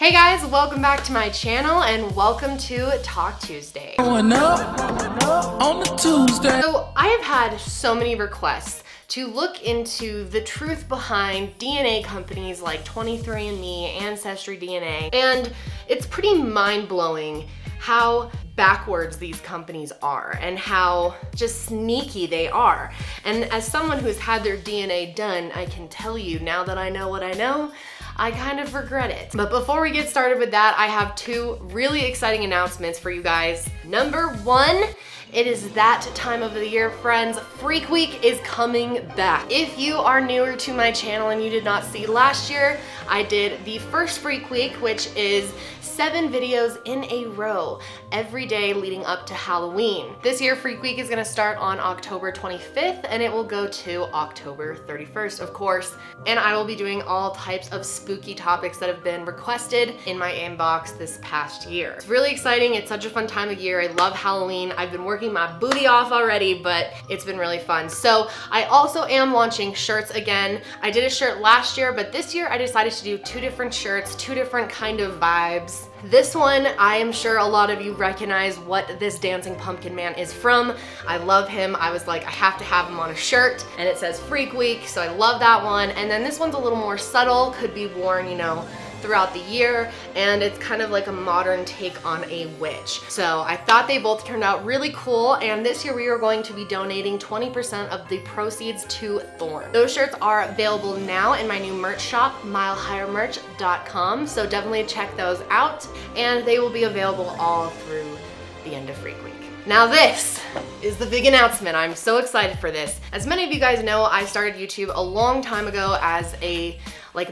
Hey guys, welcome back to my channel and welcome to Talk Tuesday. Going up on the Tuesday. So I have had so many requests to look into the truth behind DNA companies like 23andMe, Ancestry Dna, and it's pretty mind-blowing how backwards these companies are and how just sneaky they are. And as someone who's had their DNA done, I can tell you now that I know what I know, I kind of regret it. But before we get started with that, I have two really exciting announcements for you guys. Number one, it is that time of the year, friends. Freak Week is coming back. If you are newer to my channel and you did not see last year, I did the first Freak Week, which is 7 videos in a row every day leading up to Halloween. This year, Freak Week is gonna start on October 25th and it will go to October 31st, of course. And I will be doing all types of spooky topics that have been requested in my inbox this past year. It's really exciting. It's such a fun time of year. I love Halloween. I've been working my booty off already, but it's been really fun. So I also am launching shirts again. I did a shirt last year, but this year I decided to do 2 different shirts, 2 different kind of vibes. This one, I am sure a lot of you recognize what this dancing pumpkin man is from. I love him. I was like, I have to have him on a shirt, and it says Freak Week, so I love that one. And then this one's a little more subtle, could be worn, you know, throughout the year, and it's kind of like a modern take on a witch. So I thought they both turned out really cool, and this year we are going to be donating 20% of the proceeds to Thorn. Those shirts are available now in my new merch shop, milehighermerch.com, so definitely check those out, and they will be available all through the end of Freak Week. Now this is the big announcement. I'm so excited for this. As many of you guys know, I started YouTube a long time ago as a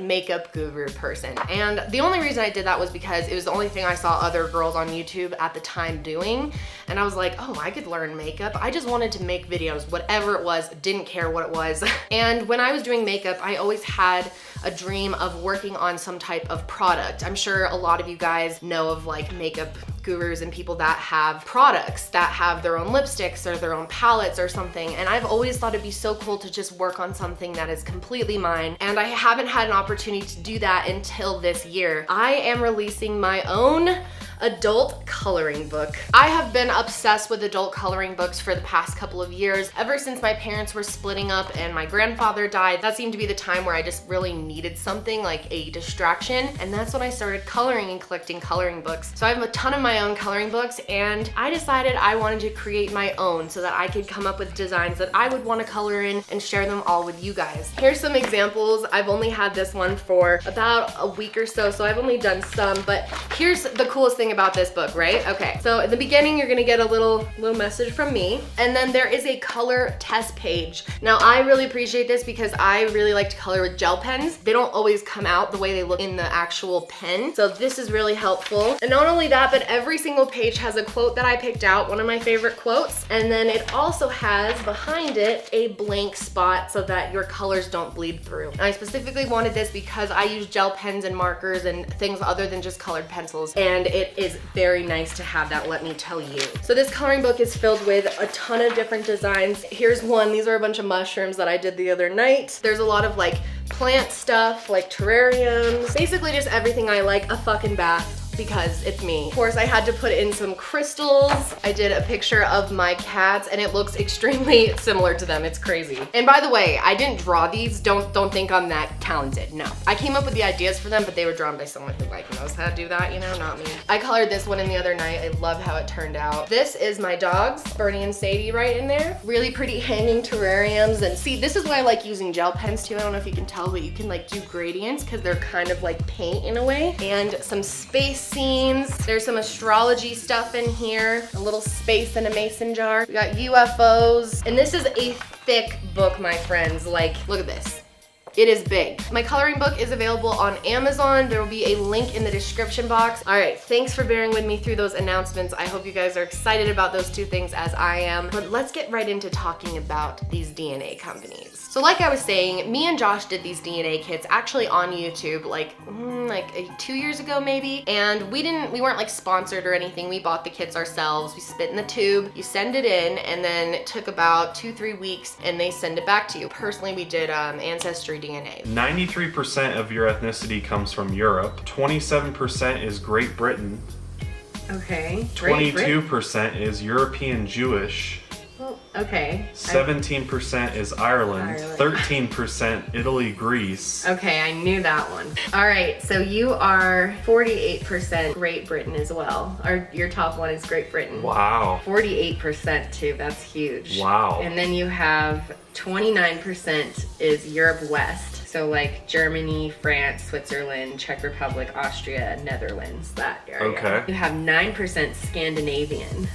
makeup guru person. And the only reason I did that was because it was the only thing I saw other girls on YouTube at the time doing. And I was like, oh, I could learn makeup. I just wanted to make videos, whatever it was, didn't care what it was. And when I was doing makeup, I always had a dream of working on some type of product. I'm sure a lot of you guys know of like makeup gurus and people that have products, that have their own lipsticks or their own palettes or something. And I've always thought it'd be so cool to just work on something that is completely mine. And I haven't had an opportunity to do that until this year. I am releasing my own adult coloring book. I have been obsessed with adult coloring books for the past couple of years. Ever since my parents were splitting up and my grandfather died, that seemed to be the time where I just really needed something like a distraction. And that's when I started coloring and collecting coloring books. So I have a ton of my own coloring books, and I decided I wanted to create my own so that I could come up with designs that I would want to color in and share them all with you guys. Here's some examples. I've only had this one for about a week or so I've only done some, but here's the coolest thing about this book, right? Okay, so in the beginning, you're gonna get a little message from me, and then there is a color test page. Now, I really appreciate this because I really like to color with gel pens. They don't always come out the way they look in the actual pen, so this is really helpful. And not only that, but every single page has a quote that I picked out, one of my favorite quotes, and then it also has behind it a blank spot so that your colors don't bleed through. And I specifically wanted this because I use gel pens and markers and things other than just colored pencils, and it is very nice to have that, let me tell you. So this coloring book is filled with a ton of different designs. Here's one. These are a bunch of mushrooms that I did the other night. There's a lot of like plant stuff, like terrariums, basically just everything I like a fucking bath, because it's me. Of course, I had to put in some crystals. I did a picture of my cats and it looks extremely similar to them. It's crazy. And by the way, I didn't draw these. Don't think I'm that talented. No. I came up with the ideas for them, but they were drawn by someone who like knows how to do that, you know, not me. I colored this one in the other night. I love how it turned out. This is my dogs, Bernie and Sadie, right in there. Really pretty hanging terrariums. And see, this is why I like using gel pens too. I don't know if you can tell, but you can like do gradients because they're kind of like paint in a way. And some space scenes. There's some astrology stuff in here. A little space in a mason jar. We got UFOs. And this is a thick book, my friends. Like, look at this. It is big. My coloring book is available on Amazon. There will be a link in the description box. All right, thanks for bearing with me through those announcements. I hope you guys are excited about those 2 things as I am. But let's get right into talking about these DNA companies. So like I was saying, me and Josh did these DNA kits actually on YouTube like 2 years ago maybe, and we weren't like sponsored or anything. We bought the kits ourselves. We spit in the tube, you send it in, and then it took about 2-3 weeks and they send it back to you. Personally, we did Ancestry DNA. 93% of your ethnicity comes from Europe, 27% is Great Britain, Okay. 22% is European Jewish, Okay. 17% is Ireland, 13% Italy, Greece. Okay, I knew that one. All right, so you are 48% Great Britain as well. Your top one is Great Britain. Wow. 48% too, that's huge. Wow. And then you have 29% is Europe West. So like Germany, France, Switzerland, Czech Republic, Austria, Netherlands, that area. Okay. You have 9% Scandinavian.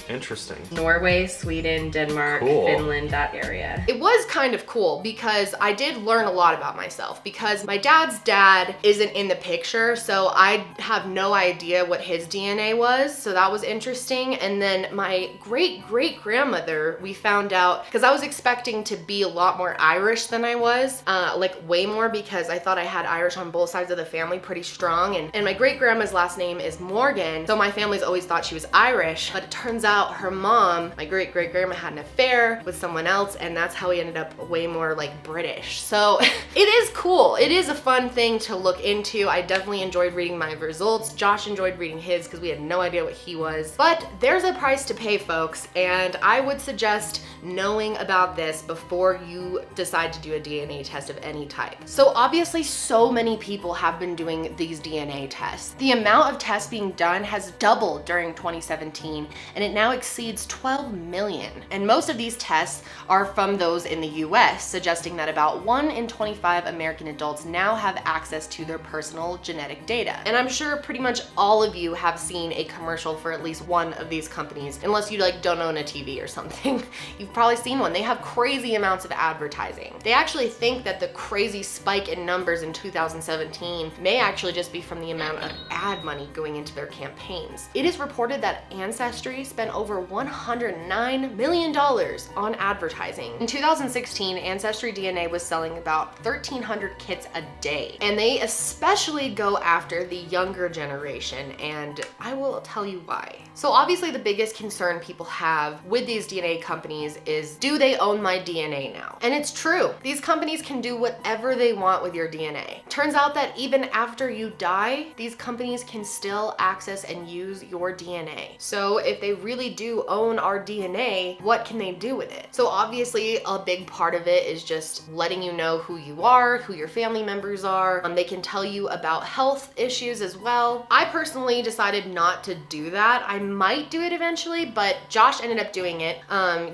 Interesting. Norway, Sweden, Denmark, Cool. Finland, that area. It was kind of cool because I did learn a lot about myself because my dad's dad isn't in the picture, so I have no idea what his DNA was, so that was interesting. And then my great-great-grandmother, we found out, because I was expecting to be a lot more Irish than I was, like way more, because I thought I had Irish on both sides of the family pretty strong, and my great-grandma's last name is Morgan, so my family's always thought she was Irish, but it turns out her mom, my great-great-grandma, had an affair with someone else, and that's how we ended up way more like British. So it is cool. It is a fun thing to look into. I definitely enjoyed reading my results. Josh enjoyed reading his because we had no idea what he was. But there's a price to pay, folks, and I would suggest knowing about this before you decide to do a DNA test of any type. So obviously so many people have been doing these DNA tests. The amount of tests being done has doubled during 2017, and it now exceeds 12 million. And most of these tests are from those in the US, suggesting that about 1 in 25 American adults now have access to their personal genetic data. And I'm sure pretty much all of you have seen a commercial for at least one of these companies, unless you like don't own a TV or something. You've probably seen one. They have crazy amounts of advertising. They actually think that the crazy spike in numbers in 2017 may actually just be from the amount of ad money going into their campaigns. It is reported that Ancestry spent over $109 million on advertising. In 2016, Ancestry DNA was selling about 1,300 kits a day, and they especially go after the younger generation, and I will tell you why. So obviously the biggest concern people have with these DNA companies is, do they own my DNA now? And it's true. These companies can do whatever they want with your DNA. Turns out that even after you die, these companies can still access and use your DNA. So if they really do own our DNA, what can they do with it? So obviously a big part of it is just letting you know who you are, who your family members are. They can tell you about health issues as well. I personally decided not to do that. I might do it eventually, but Josh ended up doing it.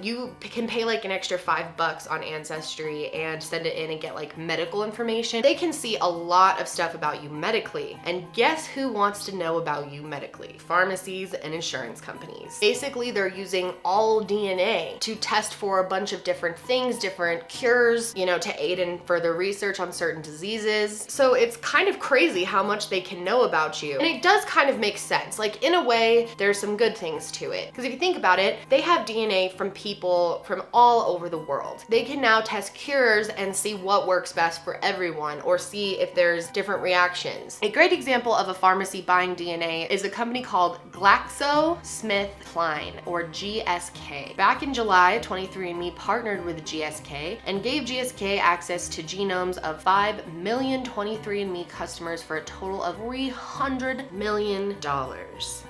You can pay like an extra $5 on Ancestry and send it in and get like medical information. They can see a lot of stuff about you medically. And guess who wants to know about you medically? Pharmacies and insurance companies. Basically, they're using all DNA to test for a bunch of different things, different cures, you know, to aid in further research on certain diseases. So it's kind of crazy how much they can know about you. And it does kind of make sense. Like in a way, there's some good things to it. Because if you think about it, they have DNA from people from all over the world. They can now test cures and see what works best for everyone, or see if there's different reactions. A great example of a pharmacy buying DNA is a company called GlaxoSmithKline, or GSK. Back in July, 23andMe partnered with GSK and gave GSK access to genomes of 5 million 23andMe customers for a total of $300 million.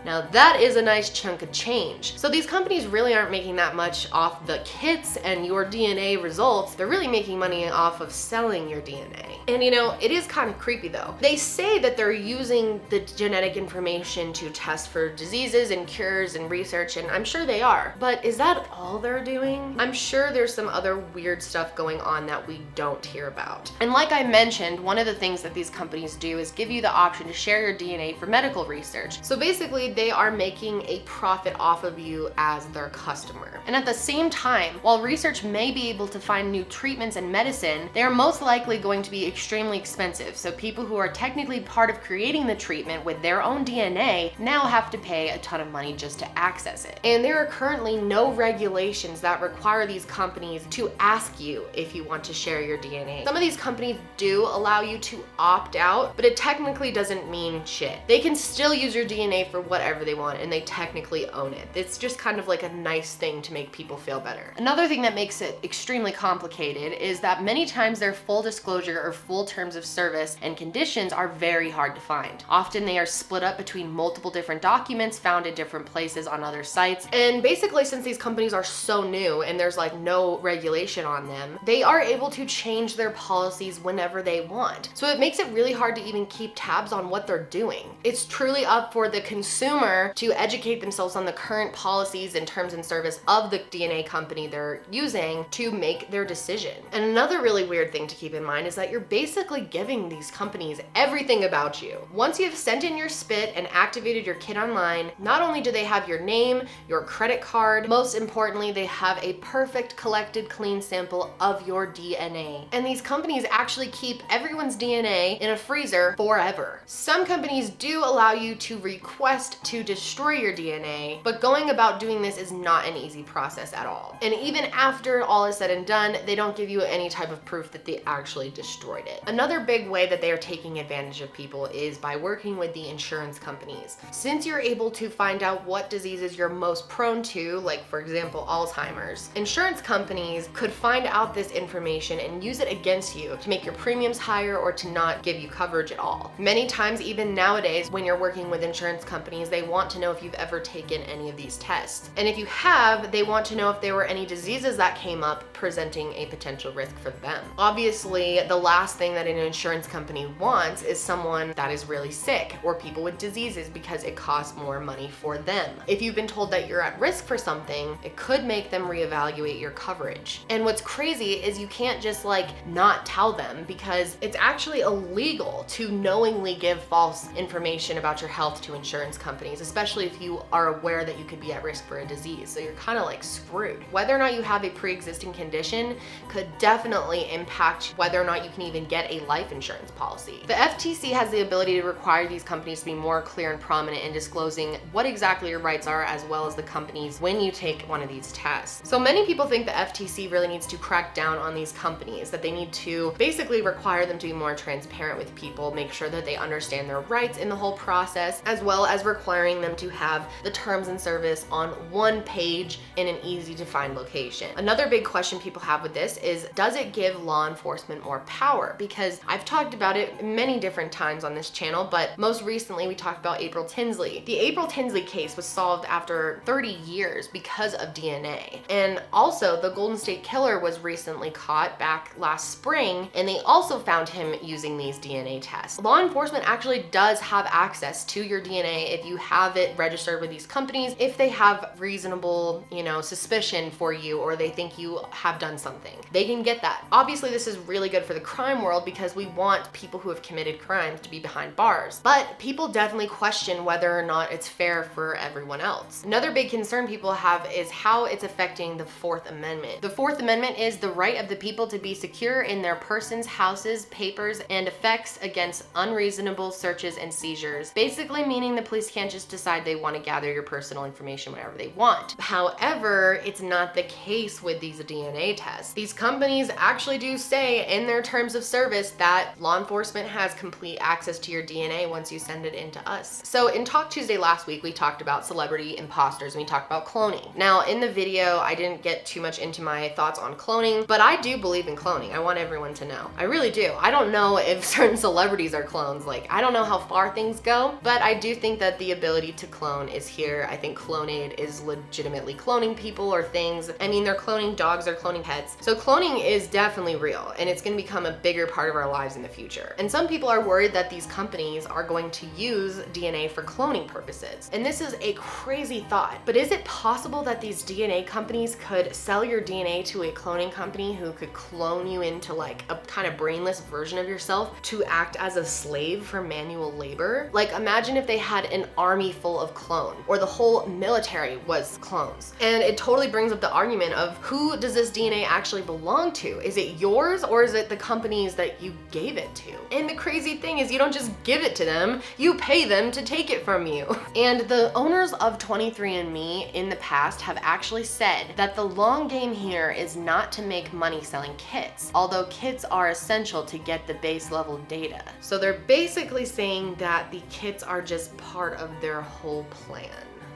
Now that is a nice chunk of change. So these companies really aren't making that much off the kits and your DNA results. They're really making money off of selling your DNA. And you know, it is kind of creepy though. They say that they're using the genetic information to test for diseases and cures and research, and I'm sure they are. But is that all they're doing? I'm sure there's some other weird stuff going on that we don't hear about. And like I mentioned, one of the things that these companies do is give you the option to share your DNA for medical research. So basically, they are making a profit off of you as their customer. And at the same time, while research may be able to find new treatments and medicine, they are most likely going to be extremely expensive. So people who are technically part of creating the treatment with their own DNA now have to pay a ton of money just to access access it. And there are currently no regulations that require these companies to ask you if you want to share your DNA. Some of these companies do allow you to opt out, but it technically doesn't mean shit. They can still use your DNA for whatever they want, and they technically own it. It's just kind of like a nice thing to make people feel better. Another thing that makes it extremely complicated is that many times their full disclosure or full terms of service and conditions are very hard to find. Often they are split up between multiple different documents found in different places on other sites. And basically, since these companies are so new and there's like no regulation on them, they are able to change their policies whenever they want. So it makes it really hard to even keep tabs on what they're doing. It's truly up for the consumer to educate themselves on the current policies and terms and service of the DNA company they're using to make their decision. And another really weird thing to keep in mind is that you're basically giving these companies everything about you. Once you've sent in your spit and activated your kit online, not only do they have your name, your credit card, most importantly, they have a perfect collected clean sample of your DNA. And these companies actually keep everyone's DNA in a freezer forever. Some companies do allow you to request to destroy your DNA, but going about doing this is not an easy process at all. And even after all is said and done, they don't give you any type of proof that they actually destroyed it. Another big way that they are taking advantage of people is by working with the insurance companies. Since you're able to find out what diseases you're most prone to, like for example, Alzheimer's, insurance companies could find out this information and use it against you to make your premiums higher or to not give you coverage at all. Many times, even nowadays, when you're working with insurance companies, they want to know if you've ever taken any of these tests. And if you have, they want to know if there were any diseases that came up presenting a potential risk for them. Obviously, the last thing that an insurance company wants is someone that is really sick or people with diseases because it costs more money for them. If you've been told that you're at risk for something, it could make them reevaluate your coverage. And what's crazy is you can't just like not tell them, because it's actually illegal to knowingly give false information about your health to insurance companies, especially if you are aware that you could be at risk for a disease. So you're kind of like screwed. Whether or not you have a pre-existing condition could definitely impact whether or not you can even get a life insurance policy. The FTC has the ability to require these companies to be more clear and prominent in disclosing what exactly your rights are, as well as the companies when you take one of these tests. So many people think the FTC really needs to crack down on these companies, that they need to basically require them to be more transparent with people, make sure that they understand their rights in the whole process, as well as requiring them to have the terms and service on one page in an easy to find location. Another big question people have with this is, does it give law enforcement more power? Because I've talked about it many different times on this channel, but most recently we talked about April Tinsley. The April Tinsley case was solved after 30 years because of DNA. And also the Golden State Killer was recently caught back last spring, and they also found him using these DNA tests. Law enforcement actually does have access to your DNA if you have it registered with these companies, if they have reasonable, suspicion for you, or they think you have done something. They can get that. Obviously, this is really good for the crime world because we want people who have committed crimes to be behind bars. But people definitely question whether or not it's fair for everyone else. Another big concern people have is how it's affecting the Fourth Amendment. The Fourth Amendment is the right of the people to be secure in their persons, houses, papers, and effects against unreasonable searches and seizures. Basically meaning the police can't just decide they want to gather your personal information whenever they want. However, it's not the case with these DNA tests. These companies actually do say in their terms of service that law enforcement has complete access to your DNA once you send it into us. So in Talk Tuesday last week, we talked about celebrity imposters and we talked about cloning. Now in the video, I didn't get too much into my thoughts on cloning, but I do believe in cloning. I want everyone to know. I really do. I don't know if certain celebrities are clones. Like, I don't know how far things go, but I do think that the ability to clone is here. I think Clonaid is legitimately cloning people or things. I mean, they're cloning dogs, they're cloning pets. So cloning is definitely real, and it's gonna become a bigger part of our lives in the future. And some people are worried that these companies are going to use DNA for cloning purposes. And this is a crazy thought, but is it possible that these DNA companies could sell your DNA to a cloning company who could clone you into like a kind of brainless version of yourself to act as a slave for manual labor? Like, imagine if they had an army full of clones, or the whole military was clones. And it totally brings up the argument of, who does this DNA actually belong to? Is it yours, or is it the companies that you gave it to? And the crazy thing is, you don't just give it to them, you pay them to take it from you. And the owners of 23 23andMe in the past have actually said that the long game here is not to make money selling kits, although kits are essential to get the base level data. So they're basically saying that the kits are just part of their whole plan.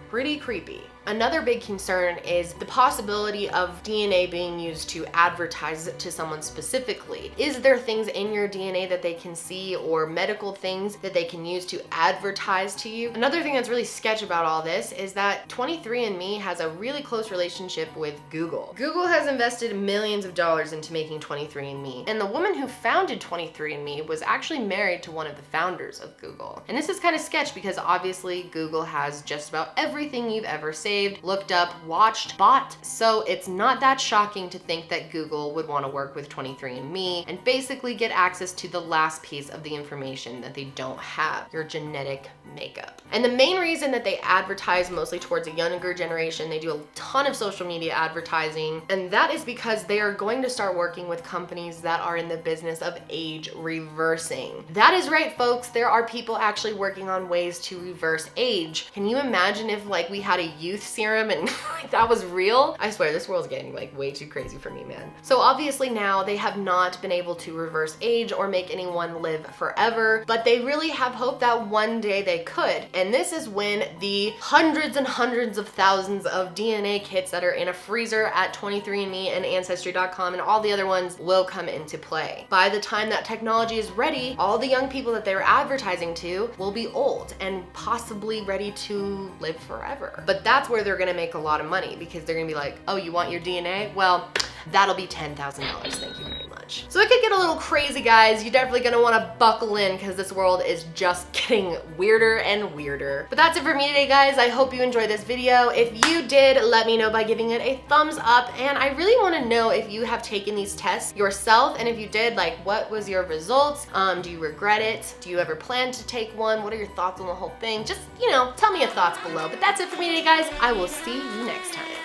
Pretty creepy. Another big concern is the possibility of DNA being used to advertise it to someone specifically. Is there things in your DNA that they can see, or medical things that they can use to advertise to you? Another thing that's really sketch about all this is that 23andMe has a really close relationship with Google. Google has invested millions of dollars into making 23andMe, and the woman who founded 23andMe was actually married to one of the founders of Google. And this is kind of sketch because obviously Google has just about everything you've ever saved, looked up, watched, bought. So it's not that shocking to think that Google would want to work with 23andMe and basically get access to the last piece of the information that they don't have, your genetic makeup. And the main reason that they advertise mostly towards a younger generation, they do a ton of social media advertising, and that is because they are going to start working with companies that are in the business of age reversing. That is right, folks. There are people actually working on ways to reverse age. Can you imagine if like we had a youth serum and like that was real? I swear this world's getting like way too crazy for me, man. So obviously now they have not been able to reverse age or make anyone live forever, but they really have hope that one day they could. And this is when the hundreds and hundreds of thousands of DNA kits that are in a freezer at 23andMe and Ancestry.com and all the other ones will come into play. By the time that technology is ready, all the young people that they're advertising to will be old and possibly ready to live forever. But that's where they're gonna make a lot of money, because they're gonna be like, oh, you want your DNA? Well, that'll be $10,000. Thank you very much. So it could get a little crazy, guys. You're definitely gonna wanna buckle in because this world is just getting weirder and weirder. But that's it for me today, guys. I hope you enjoyed this video. If you did, let me know by giving it a thumbs up. And I really wanna know if you have taken these tests yourself, and if you did, like, what was your results? Do you regret it? Do you ever plan to take one? What are your thoughts on the whole thing? Just, you know, tell me your thoughts below. But that's it for me today, guys. I will see you next time.